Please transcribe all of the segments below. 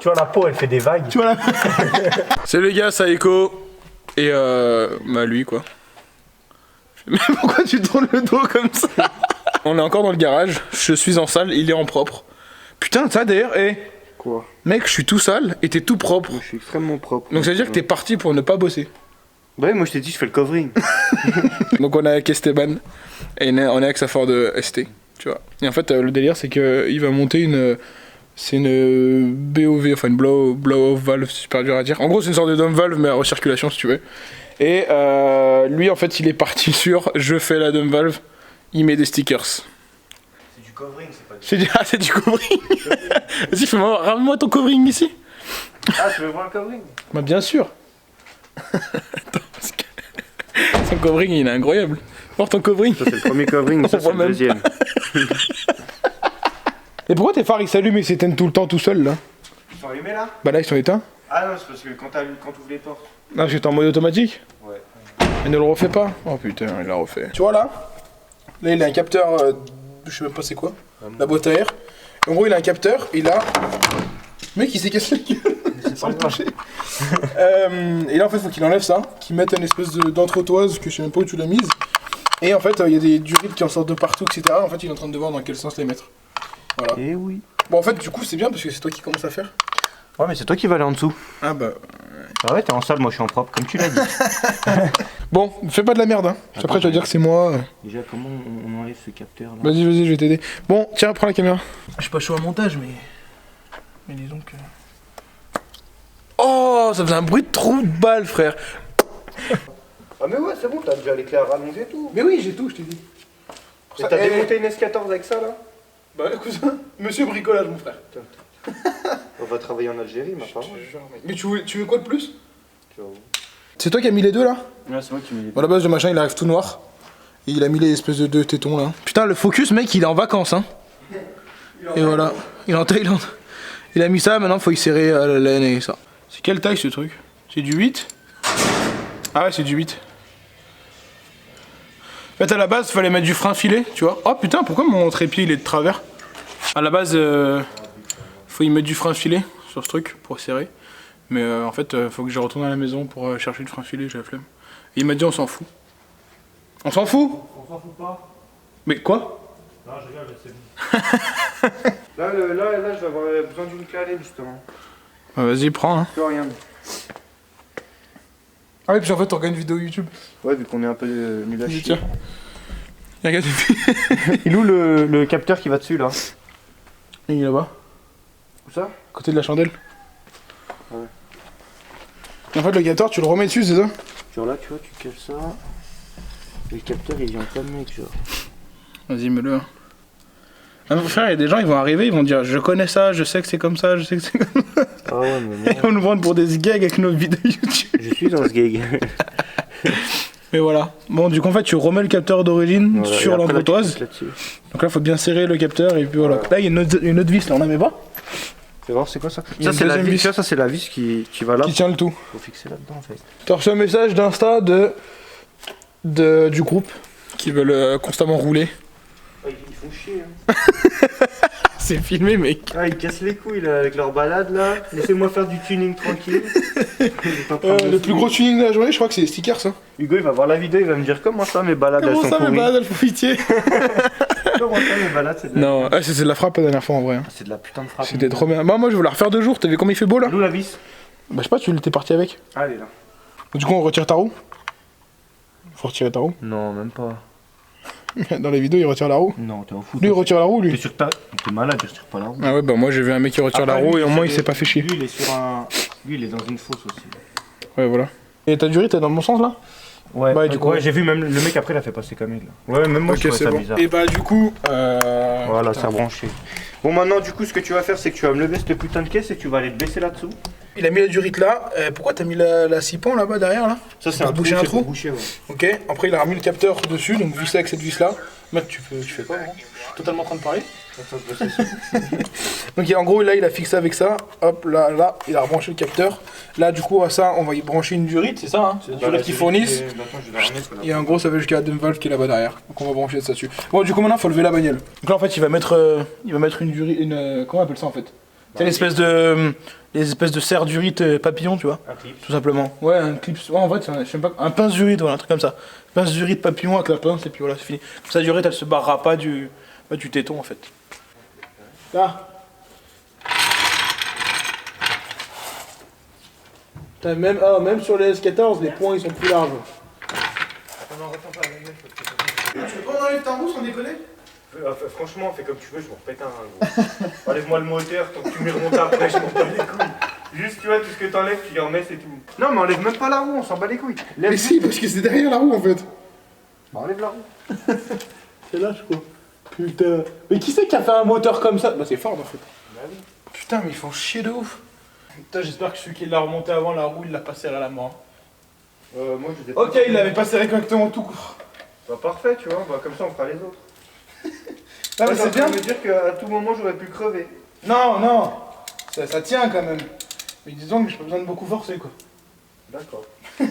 tu vois la peau, elle fait des vagues. Tu vois là. C'est les gars, ça écho. Et lui quoi. Mais pourquoi tu tournes le dos comme ça? On est encore dans le garage, je suis en salle, il est en propre. Putain, ça d'ailleurs, Quoi? Mec, je suis tout sale et t'es tout propre. Moi, je suis extrêmement propre. Donc ça veut dire que t'es parti pour ne pas bosser. Bah ouais, moi je t'ai dit, je fais le covering. Donc on est avec Esteban et on est avec sa Ford ST, tu vois. Et en fait, le délire, c'est qu'il va monter une... C'est une BOV, enfin une blow-off valve, c'est super dur à dire. En gros, c'est une sorte de dump valve, mais à recirculation, si tu veux. Et lui, en fait, il est parti sur je fais la dump valve, il met des stickers. C'est du covering, c'est pas du... C'est du covering. Vas-y, ramène-moi ton covering ici. Ah, tu veux voir le covering? Bah, bien sûr. Attends, parce que... Son covering, il est incroyable. Voir ton covering. Ça, c'est le premier covering, ça, c'est le deuxième. Et pourquoi tes phares ils s'allument et s'éteignent tout le temps tout seul là? Ils sont allumés là? Bah là ils sont éteints. Ah non, c'est parce que quand tu ouvres les portes. Non, parce que t'es en mode automatique? Ouais. Et ne le refait pas? Oh putain, il l'a refait. Tu vois là? Là il a un capteur, je sais même pas c'est quoi. La boîte à air. En gros il a un capteur, il a... Mec il s'est cassé la gueule sans le toucher. Et là en fait faut qu'il enlève ça, qu'il mette une espèce d'entretoise que je sais même pas où tu l'as mise. Et en fait il y a des durites qui en sortent de partout, etc. En fait il est en train de voir dans quel sens les mettre. Voilà. Eh oui. Bon en fait du coup c'est bien parce que c'est toi qui commence à faire. Ouais, mais c'est toi qui vas aller en dessous. Ah bah... Ah ouais, t'es en salle, moi je suis en propre, comme tu l'as dit. Bon, fais pas de la merde hein. Après tu vas dire que c'est moi. Déjà, comment on enlève ce capteur là? Vas-y, je vais t'aider. Bon, tiens, prends la caméra. Je suis pas chaud à montage, mais... Mais disons que... Oh, ça faisait un bruit de trou de balle, frère. Ah mais ouais, c'est bon, t'as déjà l'éclair rallongé et tout. Mais oui, j'ai tout, je t'ai dit. Et t'as démonté une S14 avec ça là? Bah, cousin, monsieur bricolage, mon frère. On va travailler en Algérie, ma parole. Mais tu veux quoi de plus? Ciao. C'est toi qui as mis les deux, là? Ouais, c'est moi qui mets. Bon, à la base, le machin, il arrive tout noir. Et il a mis les espèces de deux tétons, là. Putain, le focus, mec, il est en vacances, hein. Et voilà. Il est en Thaïlande. Il a mis ça, maintenant, faut y serrer la laine et ça. C'est quelle taille, ce truc? C'est du 8? Ah ouais, c'est du 8. En fait, à la base, il fallait mettre du frein filé, tu vois. Oh putain, pourquoi mon trépied il est de travers? À la base, faut y mettre du frein filé sur ce truc pour serrer. Mais en fait, faut que je retourne à la maison pour chercher le frein filé, j'ai la flemme. Et il m'a dit, on s'en fout. On s'en fout? On s'en fout pas. Mais quoi? Non, je rigole, c'est bon. Là, je vais avoir besoin d'une clé justement. Bah, vas-y, prends. Hein. Tu vois, rien. Ah oui, puis en fait, on regarde une vidéo YouTube. Ouais, vu qu'on est un peu nul à chier. Tiens. Regarde. Il est où le capteur qui va dessus là? Il est là-bas. Où ça? Côté de la chandelle. Ouais. Et en fait, le capteur, tu le remets dessus, c'est ça? Genre là, tu vois, tu cales ça. Et le capteur il vient pas de mec, genre. Vas-y, mets-le. Hein. Ah, mon frère, il y a des gens, ils vont arriver, ils vont dire je connais ça, je sais que c'est comme ça, je sais que c'est comme ça. Ah ouais, mais Ils vont nous vendre pour des gags avec nos vidéos YouTube. je suis dans ce gag. Mais voilà. Bon, du coup, en fait, tu remets le capteur d'origine Voilà, sur l'entretoise. Donc là, faut bien serrer le capteur et puis voilà. Là, il y a une autre vis, là, on la met pas? Fais voir, c'est quoi ça? Il y a Ça, une c'est la deuxième vis, vis. tu vois, ça, c'est la vis qui va là. Qui tient le tout. Faut fixer là-dedans en fait. T'as reçu un message d'Insta du groupe qui veulent constamment rouler. Ah, ils font chier, hein. C'est filmé, mec. Ah, ils cassent les couilles là, avec leur balade là. Laissez-moi faire du tuning tranquille. Le plus gros tuning de la journée, je crois que c'est les stickers, ça. Hugo, il va voir la vidéo, il va me dire comment ça mes balades elles Comment sont ça, mes pourries. balades, elles font pitié? Comment ça mes balades c'est de la... Non, c'est de la frappe la dernière fois en vrai. Hein. C'est de la putain de frappe. C'était trop bien. Bah, moi, je veux la refaire 2 jours. T'as vu comme il fait beau là? D'où la vis? Bah, je sais pas, tu l'étais parti avec. Allez là. Du coup, on retire ta roue. Faut retirer ta roue. Non, même pas. Dans les vidéos, il retire la roue. Non, t'es en fou. Lui, il retire la roue, T'es lui. sûr que t'es malade, je retire pas la roue. Ah ouais, bah moi j'ai vu un mec qui retire la Après, roue lui, et au moins c'est- il s'est pas fait chier. Lui, il est sur un. Lui, il est dans une fosse aussi. Ouais, voilà. Et ta durée, t'es dans le bon sens là? Ouais, Bah, du coup, ouais, j'ai vu même le mec après, il a fait passer comme il là. Ouais, même moi, je trouvais ça bizarre. Et bah, du coup. Voilà, putain. ça a branché. Bon, maintenant, du coup, ce que tu vas faire, c'est que tu vas me lever cette putain de caisse et tu vas aller te baisser là-dessous. Il a mis la durite là. Pourquoi t'as mis la scie pont là-bas derrière là? Ça, c'est Pour un boucher trou, un c'est pour trou. boucher, ouais. Ok. Après, il a remis le capteur dessus, donc vissé avec cette vis là. Mec, tu fais pas, hein. Je suis totalement en train de parler. Attends, je vais essayer. Donc en gros là il a fixé avec ça, hop là il a rebranché le capteur. Là du coup à ça on va y brancher une durite, c'est ça hein? C'est la durite qu'ils fournissent. Et en gros ça va jusqu'à la dump valve qui est là-bas derrière. Donc on va brancher ça dessus. Bon du coup maintenant faut lever la bagnole. Donc là en fait il va mettre une durite, comment on appelle ça en fait? C'est les espèces de serre d'urite papillon, tu vois. Un clip. Tout simplement. Ouais, un clip. Ouais, en fait, je sais pas, un pince d'urite, voilà, un truc comme ça. Pince d'urite papillon avec la pince, et puis voilà, c'est fini. Comme ça, l'urite, elle se barrera pas du téton, en fait. Là. Putain, même sur les S14, les points, ils sont plus larges. Non, retourne pas, Tu veux pas enlever ta roue sans déconner? franchement, fais comme tu veux, je m'en repète un. Gros. Enlève-moi le moteur, tant que tu me le remontes après, je m'en bats les couilles. Juste, tu vois, tout ce que t'enlèves, tu y remets, c'est tout. Non, mais enlève même pas la roue, on s'en bat les couilles. Lève Mais si, parce que c'est derrière la roue en fait. Bah, enlève la roue. C'est là, je crois. Putain. Mais qui c'est qui a fait un moteur comme ça? Bah, c'est Ford en fait. Bah oui. Putain, mais ils font chier de ouf. Putain, j'espère que celui qui l'a remonté avant la roue, il l'a pas serré à la mort. Moi, je l'ai Ok, il l'avait pas serré correctement tout court. Bah, parfait, tu vois, bah, comme ça, on fera les autres. Ah, mais Ouais, c'est bien. Ça veut dire qu'à tout moment, j'aurais pu crever. Non, non. Ça tient quand même. Mais disons que j'ai pas besoin de beaucoup forcer quoi. D'accord. Là,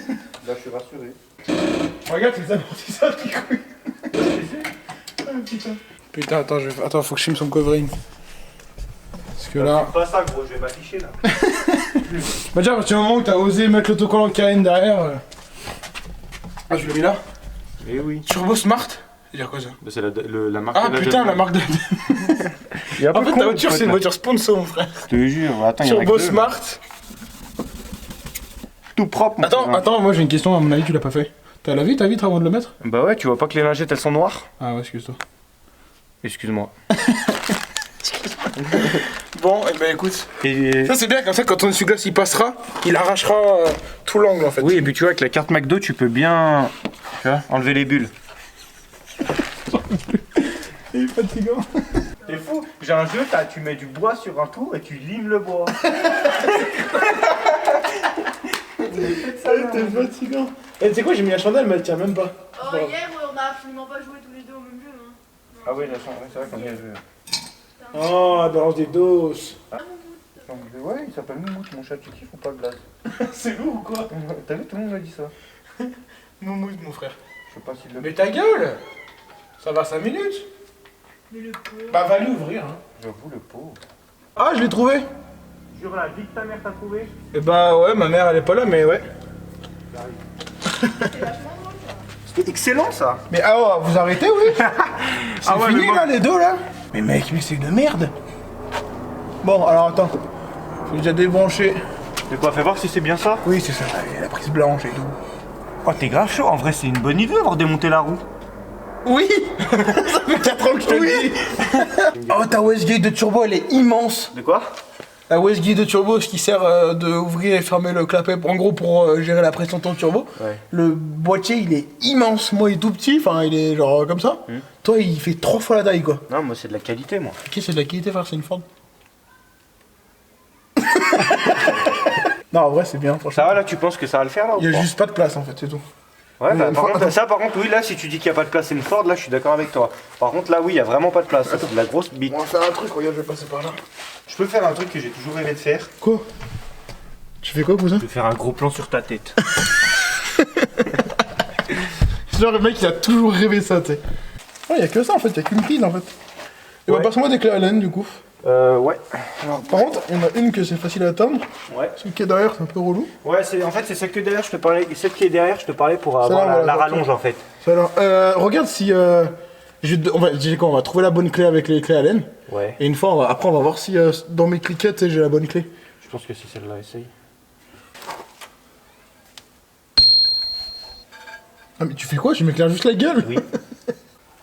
je suis rassuré. Regarde, c'est les amortisseurs qui couillent. Ah, putain. Putain, attends, faut que je filme son covering. Parce que là. Pas ça, gros, je vais m'afficher là. Bah, déjà, à partir du moment où t'as osé mettre l'autocollant KN derrière. Ah, je l'ai mis là. Eh oui. Turbo Smart. C'est dire quoi ça? Bah, c'est la marque Ah putain, la marque de. En fait, ta voiture, c'est une voiture sponsor, mon frère. Je te jure, attends, Turbo Smart. Tout propre, mon Attends, cousin. attends, moi j'ai une question, à mon avis, tu l'as pas fait. T'as lavé ta vitre avant de le mettre? Bah ouais, tu vois pas que les lingettes elles sont noires? Ah ouais, excuse-toi. Excuse-moi. Bon, et ben écoute. Et... Ça c'est bien, comme ça quand ton essuie-glace il passera, il arrachera tout l'angle en fait. Oui, et puis tu vois, avec la carte McDo, tu peux bien tu vois, enlever les bulles. Il est fatigant. C'est fou, j'ai un jeu, tu mets du bois sur un tour et tu limes le bois. T'es fatigant. Et tu sais quoi, j'ai mis la chandelle, mais elle tient même pas. Oh, hier, on a absolument pas joué tous les deux au même jeu. Hein. Ah oui, la chambre, c'est vrai qu'on y a joué. Oh, la balance des doses. Ouais, il s'appelle Moumout, mon chat, tu kiffes ou pas le blaze? C'est lourd ou quoi? T'as vu, tout le monde m'a dit ça. Moumoute, mon frère. Je sais pas s'il le... Mais ta gueule! Ça va 5 minutes? Mais le pauvre. Bah, va l'ouvrir. Hein. J'avoue, le pauvre. Ah, je l'ai trouvé! Jure la vie que ta mère t'a trouvé? Et bah, ouais, ma mère elle est pas là, mais ouais. C'était excellent ça. Mais ah, oh, vous arrêtez, oui? C'est Ah ouais, fini mais moi- là, les deux là? Mais mec, mais c'est une merde! Bon, alors attends. Faut déjà débrancher. De quoi, fais voir si c'est bien ça? Oui, c'est ça, la prise blanche et tout. Oh, t'es grave chaud, en vrai, c'est une bonne idée d'avoir démonté la roue. Oui! Ça fait 4 ans que je te le dis! Oh, ta Westgate de turbo, elle est immense! De quoi? La Westgate de turbo, ce qui sert d'ouvrir et fermer le clapet, en gros pour gérer la pression de ton turbo. Ouais. Le boîtier, il est immense. Moi, il est tout petit, enfin, il est genre comme ça. Toi, il fait 3 fois la taille, quoi. Non, moi, c'est de la qualité, moi. Ok, c'est de la qualité, frère, c'est une Ford. Non, en vrai, c'est bien, franchement. Ça va, là, tu penses que ça va le faire, là, ou Il y a pas? juste pas de place, en fait, c'est tout. Ouais, bah, Une par fois- contre, ça, par contre, oui, là, si tu dis qu'il n'y a pas de place, c'est une Ford, là, je suis d'accord avec toi. Par contre, là, oui, il n'y a vraiment pas de place. Ça, c'est de la grosse bite. On va faire un truc, regarde, je vais passer par là. Je peux faire un truc que j'ai toujours rêvé de faire. Quoi? Tu fais quoi, cousin? Je vais faire un gros plan sur ta tête. Genre, le mec, il a toujours rêvé ça, tu sais. Ouais, il y a que ça, en fait, il y a qu'une prise, en fait. Et bah, Ouais. passe-moi des clés à laine, du coup. Ouais. Par contre, il y en a une que c'est facile à atteindre. Ouais. Celle qui est derrière, c'est un peu relou. Ouais, en fait, c'est celle que derrière, je te parlais. Celle qui est derrière, je te parlais pour avoir Celle-là, on va la la rallonge, en fait. Alors, regarde si. On va trouver la bonne clé avec les clés à laine. Ouais. Et une fois, après, on va voir si dans mes cliquettes, tu sais, j'ai la bonne clé. Je pense que c'est celle-là, essaye. Ah, mais tu fais quoi? Je m'éclaire juste la gueule? Oui.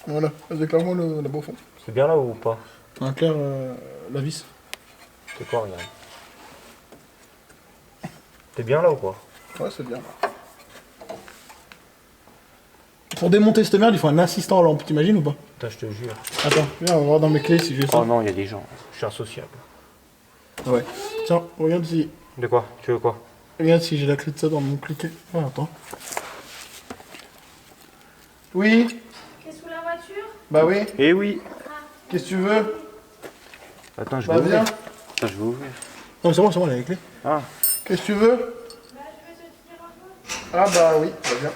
Voilà, vas-y, éclaire-moi le beau fond. C'est bien là ou pas? Un clair, la vis. C'est quoi, regarde. T'es bien là ou pas? Ouais, c'est bien. Pour démonter cette merde, il faut un assistant à lampe, t'imagines ou pas? Putain, je te jure. Attends, viens, on va voir dans mes clés si j'ai ça. Oh non, il y a des gens. Je suis insociable. Ouais. Tiens, regarde si. De quoi? Tu veux quoi? Regarde si j'ai la clé de ça dans mon cliquet. Oh, attends. Oui? T'es sous la voiture? Bah oui. Eh oui. Qu'est-ce que tu veux? Attends, je Bah vais viens. ouvrir. Attends, je vais ouvrir. Non, c'est bon, elle a les clés. Ah. Qu'est-ce que tu veux? Bah, je vais te dire un peu. Ah bah oui, bah bien.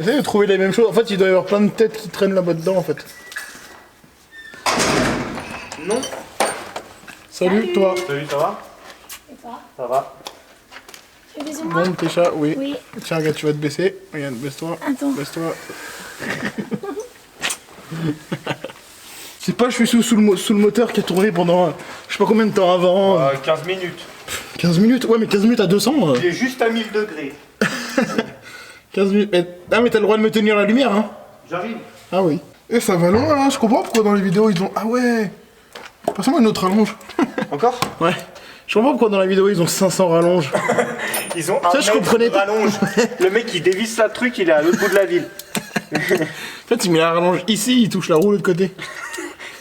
Essaye de trouver les mêmes choses. En fait, il doit y avoir plein de têtes qui traînent là-bas dedans, en fait. Non. Salut, toi. Salut, ça va? Et toi? Ça va. Tu fais bisous moi? Bon, tes chats, oui. Oui. Tiens, regarde, tu vas te baisser. Regarde, baisse-toi. Attends. Baisse-toi. C'est pas, je suis sous le moteur qui a tourné pendant je sais pas combien de temps avant. 15 minutes. 15 minutes, ouais, mais 15 minutes à 200. Il est juste à 1000 degrés. 15 minutes. Ah, mais t'as le droit de me tenir la lumière, hein? J'arrive. Ah oui. Et ça va loin, hein, je comprends pourquoi dans les vidéos ils ont. Ah ouais! Passez-moi une autre rallonge. Encore? Ouais. Je comprends pourquoi dans la vidéo ils ont 500 rallonges. Ils ont Ça, un je mètre comprenais de pas. rallonge. Le mec il dévisse ça truc, il est à l'autre bout de la ville. En fait, il met la rallonge ici, il touche la roue de l'autre côté.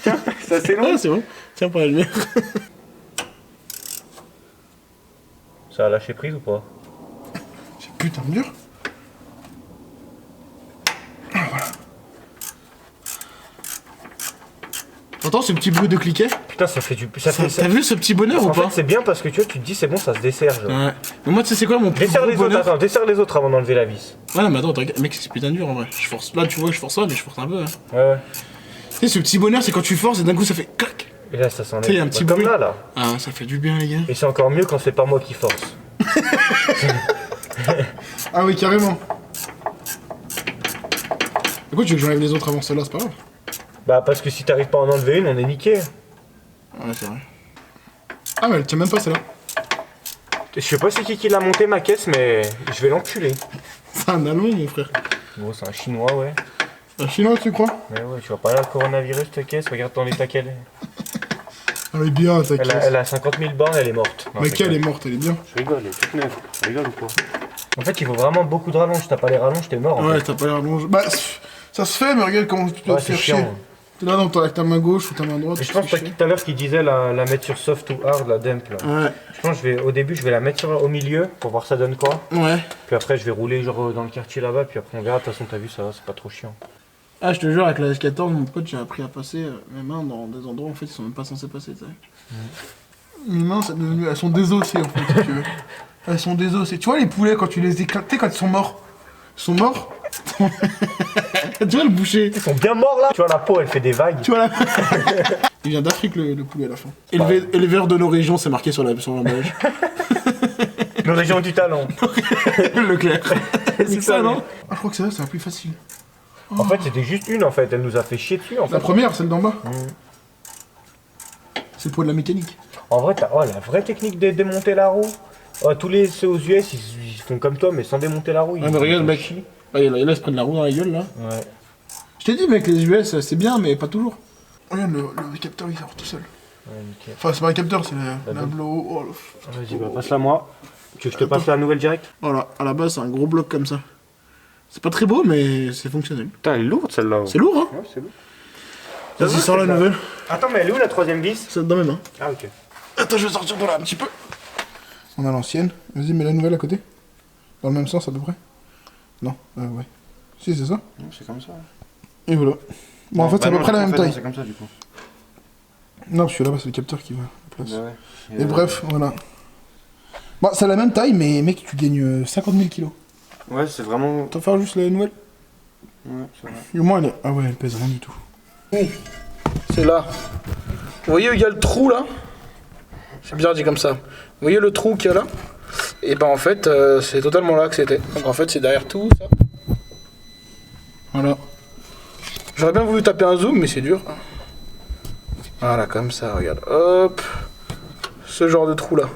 Tiens, ça c'est long. Ah, c'est bon. Tiens, pour la lumière. Ça a lâché prise ou pas? C'est putain de dur. Ah, voilà. T'entends ce petit bruit de cliquet? Putain, ça fait du. Ça fait, T'as vu ce petit bonheur ou en pas? fait, c'est bien parce que tu vois, tu te dis c'est bon, ça se desserre. Genre. Ouais. Mais moi, tu sais, c'est quoi mon plus Desserre gros les autres, bonheur? attends, desserre les autres avant d'enlever la vis. Ouais, non, mais attends, mec, c'est putain dur en vrai. Je force. Là, tu vois, je force pas, mais je force un peu. Hein. Ouais. Tu sais, ce petit bonheur, c'est quand tu forces et d'un coup, ça fait clac. Et là, ça s'enlève. Tu sais, un petit comme bruit. là. Ah, ça fait du bien, les gars. Et c'est encore mieux quand c'est pas moi qui force. Ah oui, carrément. Écoute, tu veux que j'enlève les autres avant celle-là, c'est pas grave. Bah, parce que si t'arrives pas à en enlever une, on est niqué. Ouais, c'est vrai. Ah, mais elle tient même pas celle-là. Je sais pas c'est qui l'a monté ma caisse, mais je vais l'enculer. C'est un allemand, mon frère. Bon, c'est un chinois, ouais. Un chinois, tu crois? Mais ouais, tu vois pas là le coronavirus, ta caisse, regarde dans l'état qu'elle est. Elle est bien, ta caisse. Elle a 50 000 bornes, elle est morte. Non, Mais c'est qu'elle clair. est morte, elle est bien. Je rigole, elle est toute neuve. Tu rigoles ou quoi? En fait, il faut vraiment beaucoup de rallonges. T'as pas les rallonges, t'es mort. En Ouais, fait. t'as pas l'air allongé. Bah, ça se fait, mais regarde comment tu dois Ouais, te c'est faire chier. chiant. T'es là avec ta main gauche ou ta main droite. Et tu je te pense fais que chier. tout à l'heure qu'il disait la mettre sur soft ou hard, la dump là. Ouais, Je pense que au début, je vais la mettre au milieu pour voir ça donne quoi. ouais. Puis après, je vais rouler genre dans le quartier là-bas. Puis après, on verra. De toute façon, t'as vu, ça va, c'est pas trop chiant. Ah, je te jure, avec la S14, mon pote, j'ai appris à passer mes mains dans des endroits en fait ils sont même pas censés passer, tu sais. Mes mains, c'est devenu... elles sont désossées en fait, si tu veux. Elles sont désossées. Tu vois les poulets quand tu les éclates, tu sais, quand ils sont morts. Ils sont morts. Tu vois le boucher. Ils sont bien morts là. Tu vois, la peau, elle fait des vagues. Tu vois là. Il vient d'Afrique le poulet à la fin. Éleveur de nos régions, c'est marqué sur l'emballage. Nos régions du talent. Leclerc. C'est ça, ça, non? Ah, je crois que c'est la plus facile. En fait, c'était juste une en fait. Elle nous a fait chier dessus en fait. La première, celle d'en bas. C'est le poids de la mécanique. En vrai, t'as la vraie technique de démonter la roue. Oh, tous les ceux aux US, ils font comme toi, mais sans démonter la roue. Ouais, mais regarde, mec. Ah, là, ils se prennent la roue dans la gueule là. Ouais. Je t'ai dit, mec, les US, c'est bien, mais pas toujours. Regarde, le capteur il sort tout seul. Ouais, nickel. Enfin, c'est pas un capteur, c'est la bonne. blow. Oh, Vas-y, bah passe-la moi. Tu veux que je te passe la nouvelle direct? voilà, à la base, c'est un gros bloc comme ça. C'est pas très beau, mais c'est fonctionnel. Putain, elle est lourde celle-là. C'est lourd, hein? Ouais, c'est lourd. Vas-y, sors la nouvelle. Attends, mais elle est où la troisième vis? C'est dans mes mains. Ah, ok. Attends, je vais sortir de là un petit peu. On a l'ancienne. Vas-y, mets la nouvelle à côté. Dans le même sens à peu près. Non, ouais. Si, c'est ça. C'est comme ça. Et voilà. Bon, en fait, c'est à peu près la même taille. C'est comme ça du coup. Non, parce que là-bas, c'est le capteur qui va à la place. Bah ouais. Et bref, voilà. Bon, c'est la même taille, mais mec, tu gagnes 50 000 kilos. Ouais, c'est vraiment. T'en faire juste la nouvelle? Ouais, c'est vrai. Et au moins, elle est... Ah ouais, elle pèse rien du tout. C'est là. Vous voyez, il y a le trou là. C'est bien dit comme ça. Vous voyez le trou qu'il y a là? Et ben en fait, c'est totalement là que c'était. Donc en fait, c'est derrière tout ça. Voilà. J'aurais bien voulu taper un zoom, mais c'est dur. Voilà, comme ça, regarde. Hop. Ce genre de trou là.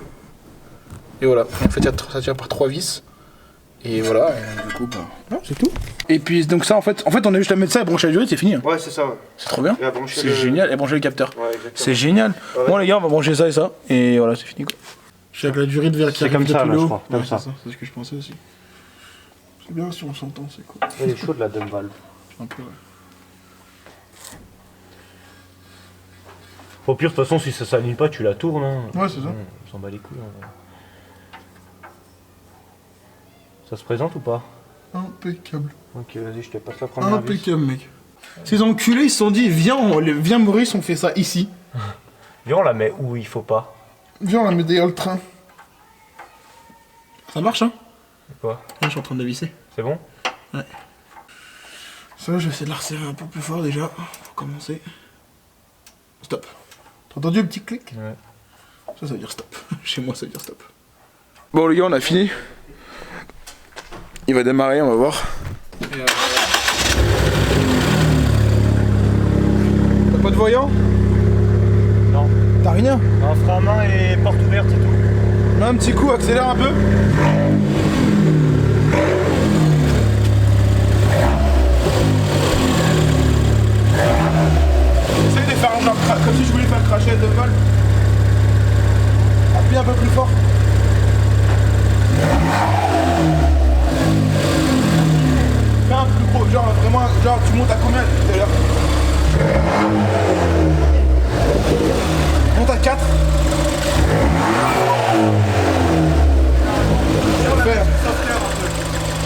Et voilà. En fait, ça tient par 3 vis. Et voilà. Et du coup, bah, non, c'est tout. Et puis, donc ça, en fait, on a juste à mettre ça et brancher la durite, c'est fini. Hein. Ouais, c'est ça, ouais. C'est trop bien. Et à brancher C'est le- génial. Et brancher le capteur. Ouais, exactement. C'est génial. Ouais. Bon, les gars, on va brancher ça et ça. Et voilà, c'est fini quoi. Je suis avec la durite vers qui C'est arrive comme ça, depuis là, le je haut. crois, comme Ouais, ça. C'est ce que je pensais aussi. C'est bien si on s'entend, c'est cool. Elle est chaude la dump valve. Un peu, ouais. Au pire, de toute façon, si ça s'aligne pas, tu la tournes. Hein. Ouais, c'est ça. On s'en bat les couilles. En vrai. Ça se présente ou pas? Impeccable. Ok, vas-y, je te passe la première vis. Impeccable, mec. Ces enculés, ils se sont dit, viens Maurice, on fait ça ici. Viens, on la met où il faut pas. Viens, on la met derrière le train. Ça marche, hein? Quoi? Là, je suis en train de la visser. C'est bon? Ça, je vais essayer de la resserrer un peu plus fort déjà. Pour commencer. Stop. T'as entendu le petit clic? Ouais. Ça veut dire stop. Chez moi, ça veut dire stop. Bon, les gars, on a fini. Il va démarrer, on va voir. T'as pas de voyant? Non. T'as rien? Un frein à main et porte ouverte, c'est tout. Mets un petit coup, accélère un peu. Essaye de faire un genre comme si je voulais faire le crachet de vol. Appuie un peu plus fort. Fais un plus gros, genre vraiment, genre tu montes à combien tout à l'heure? Monte à 4.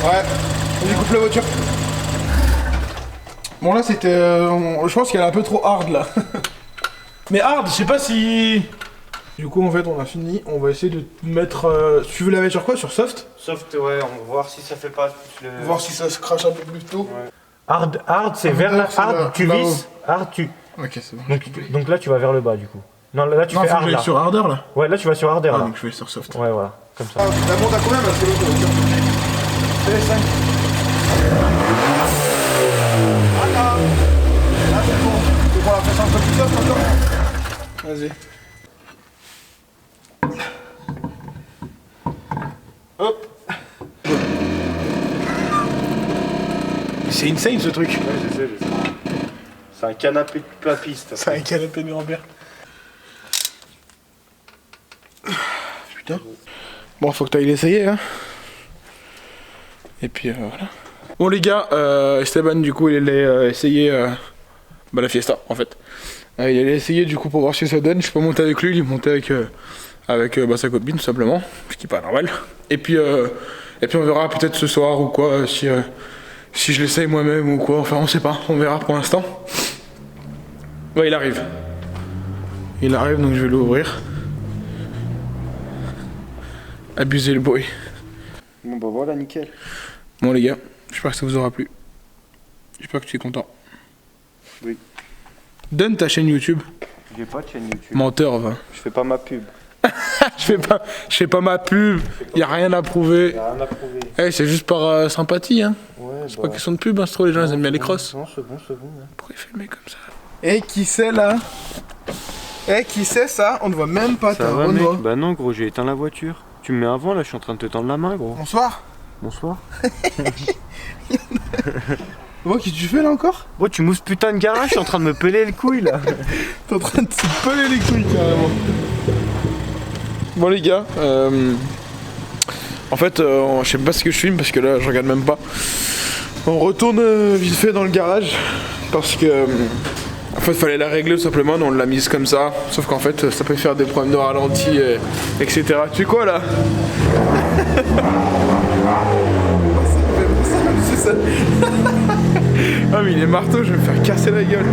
Ouais, on découpe la voiture. Bon là c'était... je pense qu'elle est un peu trop hard là. Mais hard, je sais pas si... Du coup en fait on a fini, on va essayer de mettre... Tu veux la mettre sur quoi? Sur soft? Soft, ouais, on va voir si ça fait pas le... Voir si ça se crache un peu plus tôt. Ouais. Hard, c'est Hard, vers la... c'est Hard, là, tu là-haut. visses. Hard, tu... Ok c'est bon. Donc là tu vas vers le bas du coup. Non, là tu Non, fais faut que hard j'aille là. sur harder là. Ouais, là tu vas sur harder Ah là. donc je vais sur soft. Ouais, voilà, comme ça. La monte à combien là? C'est l'autre voiture. C'est les 5. Ah là c'est bon. Faut qu'on la fasse un peu plus soft encore. Vas-y. Hop. C'est insane ce truc. Ouais, je sais. C'est un canapé de papiste. C'est un canapé de grand-père. Putain. Bon, faut que t'ailles l'essayer, hein. Et puis voilà. Bon les gars, Esteban du coup il allait essayer la Fiesta en fait. Il allait essayer du coup pour voir si ça donne. Je suis pas monté avec lui, il est monté avec sa copine tout simplement, ce qui est pas normal. Et puis on verra peut-être ce soir ou quoi si je l'essaye moi-même ou quoi. Enfin on sait pas, on verra pour l'instant. Ouais il arrive. Il arrive donc je vais l'ouvrir. Abusez le bruit. Bon bah voilà, nickel. Bon les gars, j'espère que ça vous aura plu. J'espère que tu es content. Oui. Donne ta chaîne YouTube. J'ai pas de chaîne YouTube. Menteur va. Je fais pas ma pub. Je fais pas ma pub, y a rien à prouver. Y'a rien à prouver. Eh, c'est juste par sympathie hein. Ouais, C'est pas question de pub, hein, c'est trop les gens ils aiment bien les crosses. Non, c'est bon, c'est bon. Ouais. Pourquoi il fait le mec comme ça? Eh qui c'est là? Eh qui c'est ça? On ne voit même pas Ça ta va, mec? Renault. Bah non, gros, j'ai éteint la voiture. Tu me mets avant, là, je suis en train de te tendre la main, gros. Bonsoir. Bonsoir. Moi qu'est-ce que tu fais là encore? Oh, tu mousses putain de garage, je suis en train de me peler le couille, là. T'es en train de te peler les couilles carrément. Bon les gars, en fait je sais pas ce que je filme parce que là je regarde même pas. On retourne vite fait dans le garage parce que en fait fallait la régler tout simplement, on l'a mise comme ça. Sauf qu'en fait ça peut faire des problèmes de ralenti etc. Tu sais quoi là? Ah mais il est marteau, je vais me faire casser la gueule.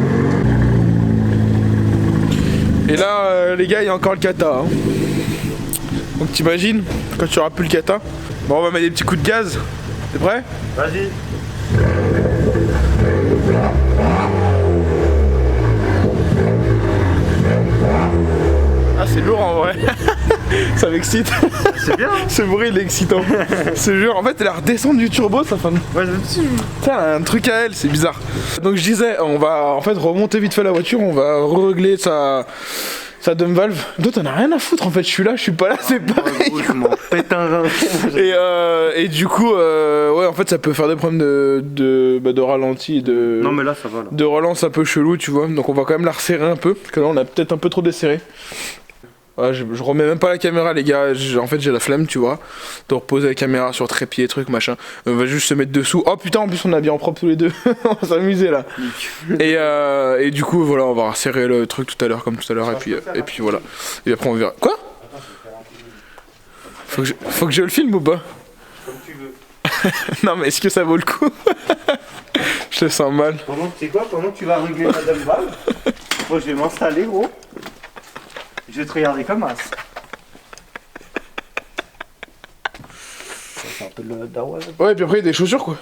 Et là les gars il y a encore le kata hein. Donc t'imagines quand tu auras plus le kata. Bon on va mettre des petits coups de gaz. T'es prêt? Vas-y. Ah c'est lourd en vrai. Ça m'excite. C'est bien. Ce bruit il est excitant. C'est jure, en fait elle a redescendre du turbo ça fait. Ouais, Putain, elle a un truc à elle, c'est bizarre. Donc je disais, on va en fait remonter vite fait la voiture, on va régler sa dump valve. Toi t'en as rien à foutre en fait, je suis là, je suis pas là, c'est pareil. Je m'en pète un rein. Et du coup, ouais en fait ça peut faire des problèmes de ralenti et de... Non, mais là, ça va, là. De relance un peu chelou tu vois, donc on va quand même la resserrer un peu, parce que là on a peut-être un peu trop desserré. Ouais, je remets même pas la caméra les gars, en fait j'ai la flemme tu vois, de reposer la caméra sur trépied, truc machin, on va juste se mettre dessous. Oh putain en plus on a bien propre tous les deux, on va s'amuser là. Et du coup voilà on va resserrer le truc tout à l'heure comme tout à l'heure et puis voilà. Et après on verra. Quoi? Faut que je le filme ou pas? Comme tu veux. Non mais est-ce que ça vaut le coup? Je te sens mal. Pendant que tu sais quoi? Pendant que tu vas régler Madame Val, moi je vais m'installer gros. Je vais te regarder comme as. C'est un peu le dawa, là. Ouais et puis après il y a des chaussures quoi.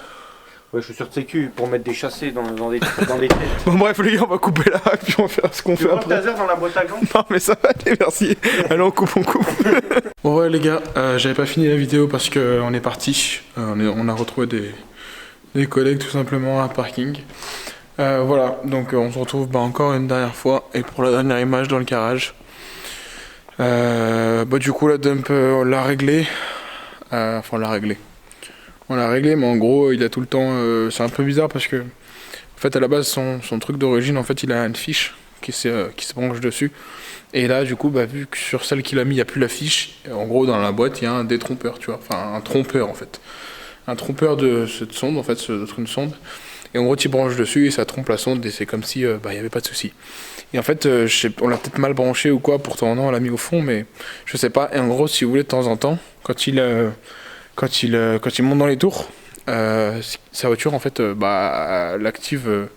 Ouais, chaussures de sécu pour mettre des chassés dans des têtes. Bon bref les gars, on va couper là et puis on va faire ce qu'on Tu fait veux un après. taser dans la boîte à gants? Non mais ça va aller, merci. Allez on coupe. Bon ouais les gars, j'avais pas fini la vidéo parce que on est parti. On a retrouvé des collègues tout simplement à un parking. Voilà, donc on se retrouve encore une dernière fois et pour la dernière image dans le garage. Du coup la dump on l'a réglé. On l'a réglé mais en gros il a tout le temps... c'est un peu bizarre parce que en fait à la base son truc d'origine en fait il a une fiche qui se branche dessus. Et là du coup vu que sur celle qu'il a mis il n'y a plus la fiche, en gros dans la boîte il y a un détrompeur, tu vois, enfin un trompeur en fait. Un trompeur de cette sonde en fait, ce truc de sonde. Et en gros tu branches dessus et ça trompe la sonde et c'est comme si il n'y avait pas de souci. Et en fait on l'a peut-être mal branché ou quoi, pourtant non on l'a mis au fond mais je sais pas. Et en gros si vous voulez de temps en temps quand il monte dans les tours, sa voiture en fait elle active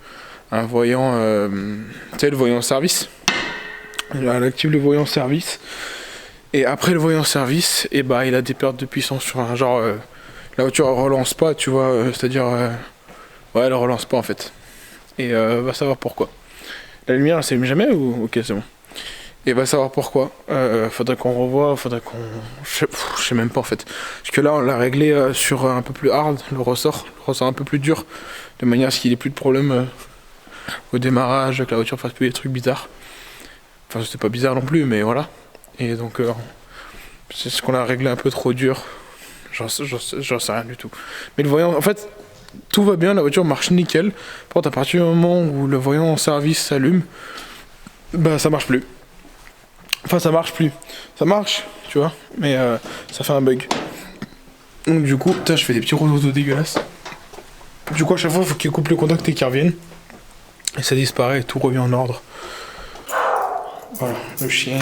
un voyant, tu sais le voyant service. Elle active le voyant service et après le voyant service et il a des pertes de puissance sur un genre la voiture elle relance pas, tu vois, c'est-à-dire ouais elle relance pas en fait et va savoir pourquoi. La lumière elle s'allume jamais ou ok c'est bon. Et va savoir pourquoi. Faudrait qu'on revoie, je sais même pas en fait. Parce que là on l'a réglé sur un peu plus hard, le ressort un peu plus dur, de manière à ce qu'il ait plus de problème au démarrage, que la voiture fasse plus des trucs bizarres. Enfin c'était pas bizarre non plus mais voilà. Et donc c'est ce qu'on a réglé un peu trop dur. J'en sais rien du tout. Mais le voyant, en fait, tout va bien, la voiture marche nickel. Par contre à partir du moment où le voyant en service s'allume, ça marche plus. Enfin ça marche plus. Ça marche, tu vois, mais ça fait un bug. Donc du coup, je fais des petits rototos dégueulasses. Du coup à chaque fois il faut qu'il coupe le contact et qu'il revienne. Et ça disparaît et tout revient en ordre. Voilà, le chien.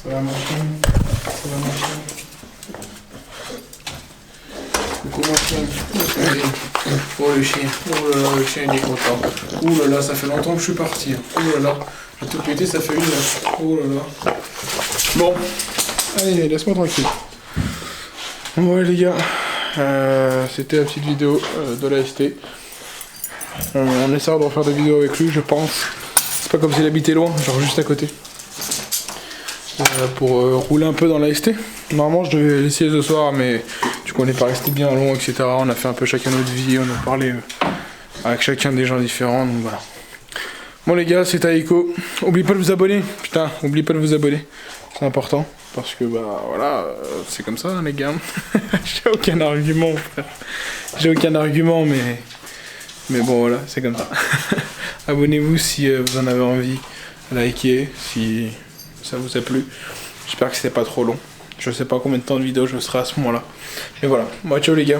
Ça va marcher. Oh le chien, oh là là, le chien il est content. Oh là là, ça fait longtemps que je suis parti. Oh là là, j'ai tout pété, ça fait 1 heure. Oh là là. Bon, allez, laisse-moi tranquille. Bon ouais les gars, c'était la petite vidéo de l'AST. On essaiera de refaire des vidéos avec lui, je pense. C'est pas comme s'il habitait loin, genre juste à côté. Pour rouler un peu dans l'AST. Normalement je devais l'essayer ce soir mais du coup on n'est pas resté bien long etc. On a fait un peu chacun notre vie, on a parlé avec chacun des gens différents donc voilà. Bon les gars c'est Taïko. Oubliez pas de vous abonner, putain, oubliez pas de vous abonner. C'est important parce que voilà, c'est comme ça hein, les gars. J'ai aucun argument frère. J'ai aucun argument mais bon voilà, c'est comme ça. Abonnez-vous si vous en avez envie, likez si ça vous a plu. J'espère que c'était pas trop long. Je sais pas combien de temps de vidéo je serai à ce moment là. Mais voilà, moi ciao les gars.